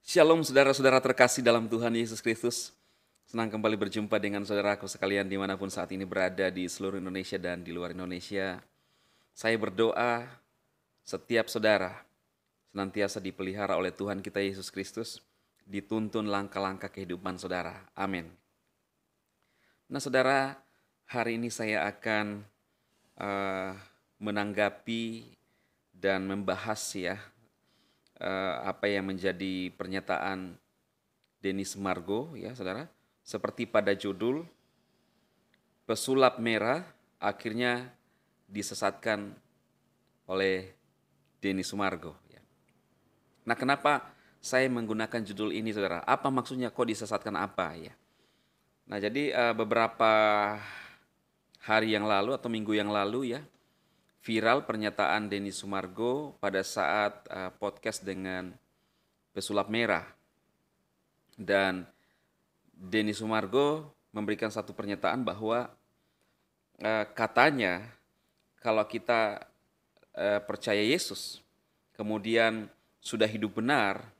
Shalom saudara-saudara terkasih dalam Tuhan Yesus Kristus. Senang kembali berjumpa dengan saudaraku sekalian dimanapun saat ini berada di seluruh Indonesia dan di luar Indonesia. Saya berdoa setiap saudara senantiasa dipelihara oleh Tuhan kita Yesus Kristus, dituntun langkah-langkah kehidupan saudara. Amin. Nah saudara, hari ini saya akan menanggapi dan membahas apa yang menjadi pernyataan Denny Sumargo ya saudara. Seperti pada judul, pesulap merah akhirnya disesatkan oleh Denny Sumargo. Ya. Nah kenapa saya menggunakan judul ini saudara? Apa maksudnya, kok disesatkan apa ya? Nah jadi beberapa hari yang lalu atau minggu yang lalu ya, viral pernyataan Denny Sumargo pada saat podcast dengan pesulap merah. Dan Denny Sumargo memberikan satu pernyataan bahwa katanya kalau kita percaya Yesus, kemudian sudah hidup benar,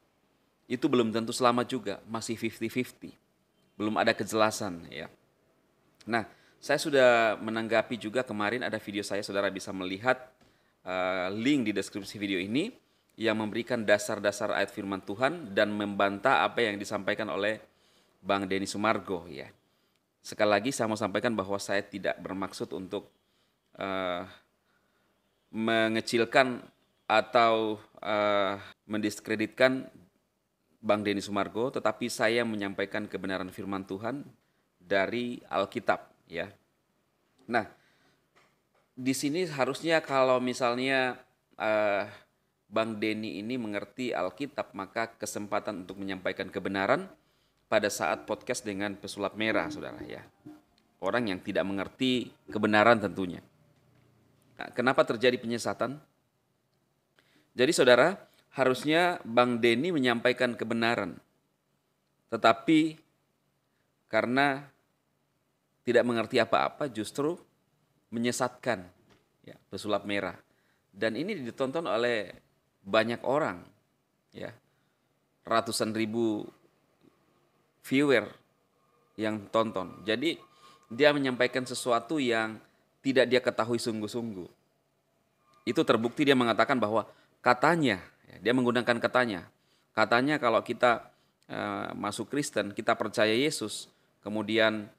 itu belum tentu selamat juga, masih 50-50. Belum ada kejelasan ya. Nah, saya sudah menanggapi juga kemarin ada video saya, saudara bisa melihat link di deskripsi video ini yang memberikan dasar-dasar ayat firman Tuhan dan membantah apa yang disampaikan oleh Bang Denny Sumargo ya. Sekali lagi saya mau sampaikan bahwa saya tidak bermaksud untuk mengecilkan atau mendiskreditkan Bang Denny Sumargo, tetapi saya menyampaikan kebenaran firman Tuhan dari Alkitab ya. Nah, di sini harusnya kalau misalnya Bang Denny ini mengerti Alkitab, maka kesempatan untuk menyampaikan kebenaran pada saat podcast dengan pesulap merah, saudara ya. Orang yang tidak mengerti kebenaran tentunya. Nah, kenapa terjadi penyesatan? Jadi saudara, harusnya Bang Denny menyampaikan kebenaran. Tetapi karena tidak mengerti apa-apa justru menyesatkan ya, pesulap merah. Dan ini ditonton oleh banyak orang ya. Ratusan ribu viewer yang tonton. Jadi dia menyampaikan sesuatu yang tidak dia ketahui sungguh-sungguh. Itu terbukti dia mengatakan bahwa katanya, ya, dia menggunakan katanya. Katanya kalau kita masuk Kristen, kita percaya Yesus, kemudian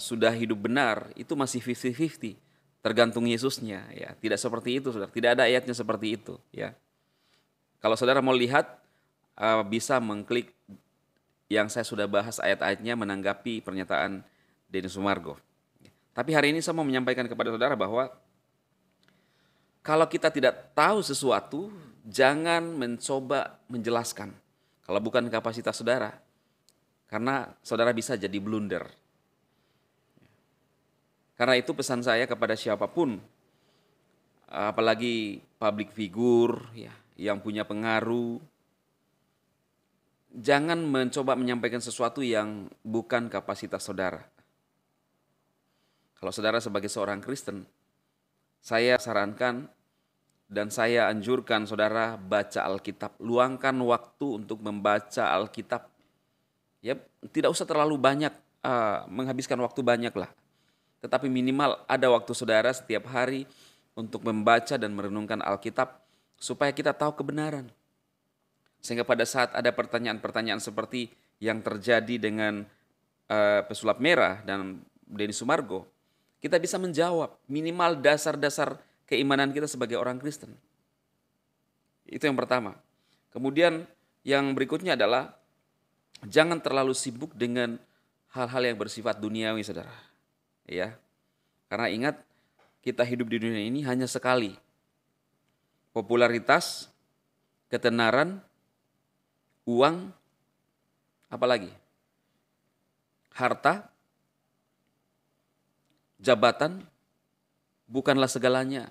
sudah hidup benar, itu masih 50-50. Tergantung Yesusnya, ya. Tidak seperti itu, saudara. Tidak ada ayatnya seperti itu, ya. Kalau saudara mau lihat, bisa mengklik yang saya sudah bahas ayat-ayatnya menanggapi pernyataan Denny Sumargo. Tapi hari ini saya mau menyampaikan kepada saudara bahwa kalau kita tidak tahu sesuatu, jangan mencoba menjelaskan kalau bukan kapasitas saudara. Karena saudara bisa jadi blunder. Karena itu pesan saya kepada siapapun, apalagi public figure ya, yang punya pengaruh, jangan mencoba menyampaikan sesuatu yang bukan kapasitas saudara. Kalau saudara sebagai seorang Kristen, saya sarankan dan saya anjurkan saudara baca Alkitab. Luangkan waktu untuk membaca Alkitab. Ya, tidak usah terlalu banyak, menghabiskan waktu banyak lah. Tetapi minimal ada waktu saudara setiap hari untuk membaca dan merenungkan Alkitab supaya kita tahu kebenaran. Sehingga pada saat ada pertanyaan-pertanyaan seperti yang terjadi dengan pesulap merah dan Denny Sumargo, kita bisa menjawab minimal dasar-dasar keimanan kita sebagai orang Kristen. Itu yang pertama. Kemudian yang berikutnya adalah jangan terlalu sibuk dengan hal-hal yang bersifat duniawi, saudara. Ya, karena ingat kita hidup di dunia ini hanya sekali. Popularitas, ketenaran, uang, apalagi harta, jabatan, bukanlah segalanya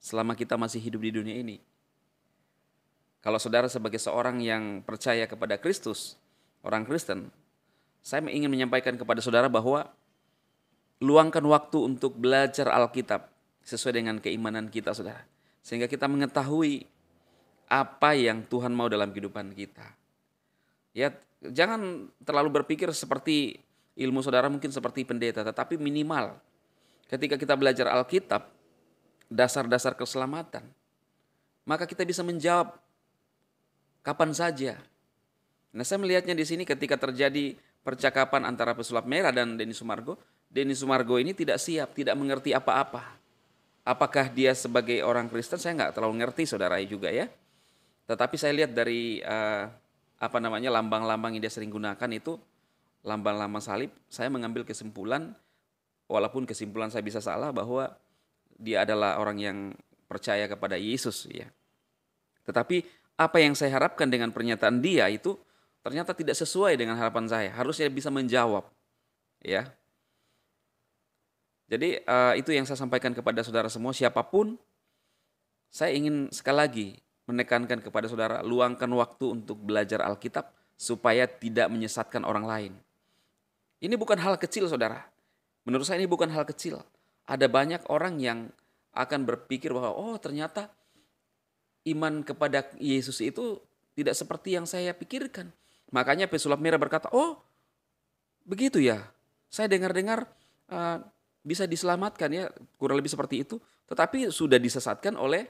selama kita masih hidup di dunia ini. Kalau saudara sebagai seorang yang percaya kepada Kristus, orang Kristen, saya ingin menyampaikan kepada saudara bahwa luangkan waktu untuk belajar Alkitab sesuai dengan keimanan kita, saudara. Sehingga kita mengetahui apa yang Tuhan mau dalam kehidupan kita. Ya, jangan terlalu berpikir seperti ilmu saudara mungkin seperti pendeta, tetapi minimal ketika kita belajar Alkitab, dasar-dasar keselamatan, maka kita bisa menjawab kapan saja. Nah, saya melihatnya di sini ketika terjadi percakapan antara pesulap merah dan Denny Sumargo ini tidak siap, tidak mengerti apa-apa. Apakah dia sebagai orang Kristen, saya nggak terlalu ngerti saudara juga ya. Tetapi saya lihat dari lambang-lambang yang dia sering gunakan itu lambang-lambang salib, saya mengambil kesimpulan, walaupun kesimpulan saya bisa salah, bahwa dia adalah orang yang percaya kepada Yesus ya. Tetapi apa yang saya harapkan dengan pernyataan dia itu ternyata tidak sesuai dengan harapan saya. Harusnya bisa menjawab ya. Jadi itu yang saya sampaikan kepada saudara semua, siapapun, saya ingin sekali lagi menekankan kepada saudara, luangkan waktu untuk belajar Alkitab supaya tidak menyesatkan orang lain. Ini bukan hal kecil saudara. Menurut saya ini bukan hal kecil. Ada banyak orang yang akan berpikir bahwa ternyata iman kepada Yesus itu tidak seperti yang saya pikirkan. Makanya pesulap merah berkata, begitu ya, saya dengar-dengar bisa diselamatkan ya, kurang lebih seperti itu. Tetapi sudah disesatkan oleh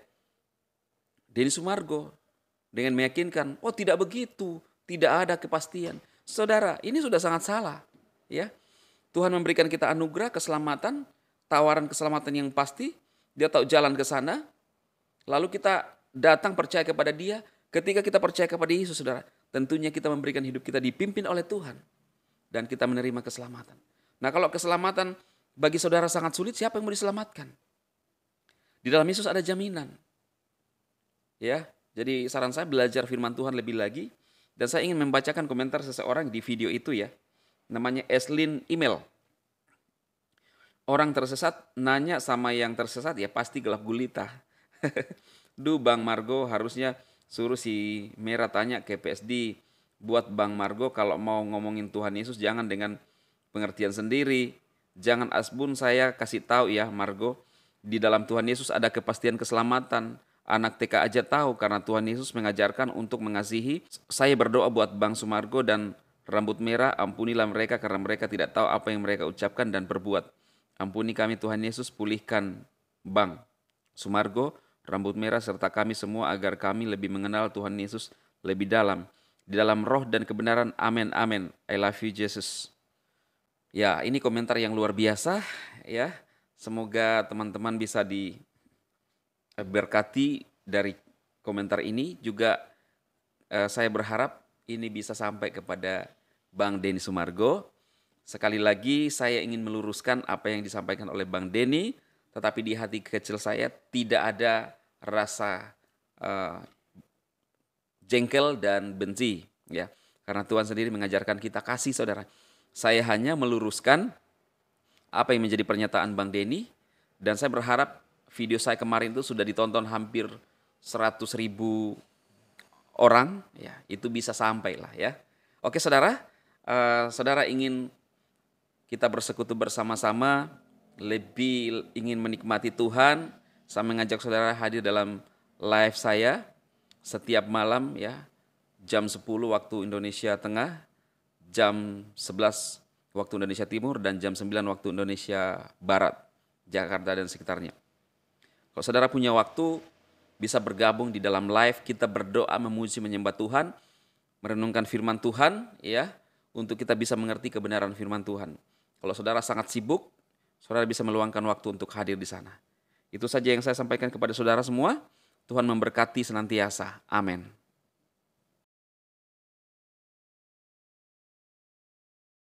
Denny Sumargo dengan meyakinkan, tidak begitu, tidak ada kepastian. Saudara, ini sudah sangat salah. Ya, Tuhan memberikan kita anugerah keselamatan, tawaran keselamatan yang pasti. Dia tahu jalan ke sana. Lalu kita datang percaya kepada Dia. Ketika kita percaya kepada Yesus, saudara, tentunya kita memberikan hidup kita dipimpin oleh Tuhan dan kita menerima keselamatan. Nah, kalau keselamatan bagi saudara sangat sulit, siapa yang mau diselamatkan? Di dalam Yesus ada jaminan. Ya, jadi saran saya belajar firman Tuhan lebih lagi, dan saya ingin membacakan komentar seseorang di video itu ya. Namanya Eslin Email. Orang tersesat nanya sama yang tersesat, ya pasti gelap gulita. Bang Margo harusnya suruh si Merah tanya ke PSD. Buat Bang Margo kalau mau ngomongin Tuhan Yesus jangan dengan pengertian sendiri. Jangan asbun, saya kasih tahu ya Margo. Di dalam Tuhan Yesus ada kepastian keselamatan. Anak TK aja tahu karena Tuhan Yesus mengajarkan untuk mengasihi. Saya berdoa buat Bang Sumargo dan Rambut Merah, ampunilah mereka karena mereka tidak tahu apa yang mereka ucapkan dan perbuat. Ampuni kami Tuhan Yesus, pulihkan Bang Sumargo, Rambut Merah serta kami semua agar kami lebih mengenal Tuhan Yesus lebih dalam. Di dalam roh dan kebenaran, amin, amin. I love you Jesus. Ya, ini komentar yang luar biasa ya. Semoga teman-teman bisa diberkati dari komentar ini. Juga saya berharap ini bisa sampai kepada Bang Denny Sumargo. Sekali lagi saya ingin meluruskan apa yang disampaikan oleh Bang Denny, tetapi di hati kecil saya tidak ada rasa jengkel dan benci ya. Karena Tuhan sendiri mengajarkan kita kasih saudara. Saya hanya meluruskan apa yang menjadi pernyataan Bang Denny, dan saya berharap video saya kemarin itu sudah ditonton hampir 100.000 orang ya, itu bisa sampai lah ya. Oke saudara, saudara ingin kita bersekutu bersama-sama, lebih ingin menikmati Tuhan, saya mengajak saudara hadir dalam live saya setiap malam ya, jam 10 waktu Indonesia Tengah, jam 11 waktu Indonesia Timur, dan jam 9 waktu Indonesia Barat, Jakarta dan sekitarnya. Kalau saudara punya waktu, bisa bergabung di dalam live, kita berdoa, memuji, menyembah Tuhan, merenungkan firman Tuhan ya, untuk kita bisa mengerti kebenaran firman Tuhan. Kalau saudara sangat sibuk, saudara bisa meluangkan waktu untuk hadir di sana. Itu saja yang saya sampaikan kepada saudara semua. Tuhan memberkati senantiasa. Amin.